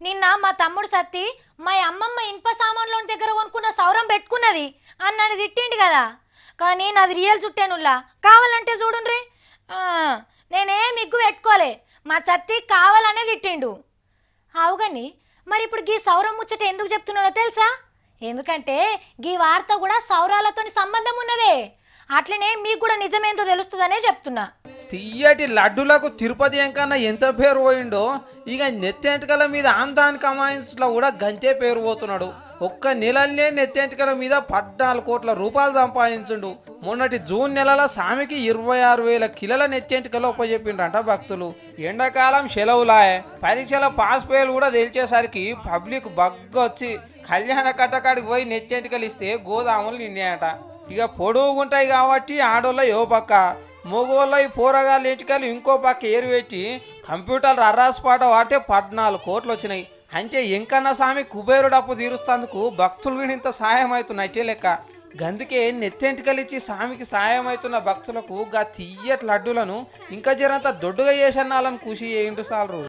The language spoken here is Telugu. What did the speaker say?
నిన్న మా తమ్ముడు సత్తి మా అమ్మమ్మ ఇనుప సామాన్లోని దగ్గర కొనుక్కున్న సౌరం పెట్టుకున్నది అని నన్ను తిట్టిండు కదా. కానీ నాది రియల్ చుట్టేనుల్లా, కావాలంటే చూడుండ్రి. నేనే మిగ్గు పెట్టుకోలే, మా సత్తి కావాలనే తిట్టిండు. అవుగని మరి ఇప్పుడు గీ సౌరం ముచ్చట ఎందుకు చెప్తున్నాడో తెలుసా? ఎందుకంటే గీ వార్త కూడా సౌరాలతో సంబంధం ఉన్నదే. అట్లనే మీకు కూడా నిజమేందో తెలుస్తుందనే చెప్తున్నా. తీయటి లడ్డులకు తిరుపతి ఎంకన్నా ఎంత పేరు పోయిండో, ఇక నెత్తెంటికల మీద ఆమ్దాన్ కమాయించులో కూడా గంతే పేరు పోతున్నాడు. ఒక్క నెలనే నెత్తెంటికల మీద 14 కోట్ల రూపాయలు సంపాదించుండు. మొన్నటి జూన్ నెలలో సామికి 26,000 కిలోల నెత్తెంటికలు ఒప్పచెప్పిండ్రంట భక్తులు. ఎండాకాలం సెలవులాయే, పరీక్షల పాస్ పేలు కూడా తెలిచేసరికి పబ్లిక్ బగ్గొచ్చి కళ్యాణ కట్టకాడికి పోయి నెత్తెంటికలు ఇస్తే గోదాములు నిన్నాయట. ఇక పొడుగుంటాయి కాబట్టి ఆడోళ్ళ యో పక్క, మగోళ్ళ ఈ పోరగాళ్ళ ఇంటికలు ఇంకో పక్క ఏరుపెట్టి కంప్యూటర్ అర్రాసుపాట వాడితే 14 కోట్లు వచ్చినాయి. అంటే ఎంకన్నా సామి కుబేరుడు అప్పు తీరుస్తందుకు భక్తులు వినింత సాయం అవుతున్నాయి లెక్క. గందుకే నెత్తెంటికలిచ్చి సామికి సాయం అవుతున్న భక్తులకు గా తీయటి లడ్డులను ఇంకా జరంత దొడ్డుగా చేసన్నాలని ఖుషి చేయండు సాలరు.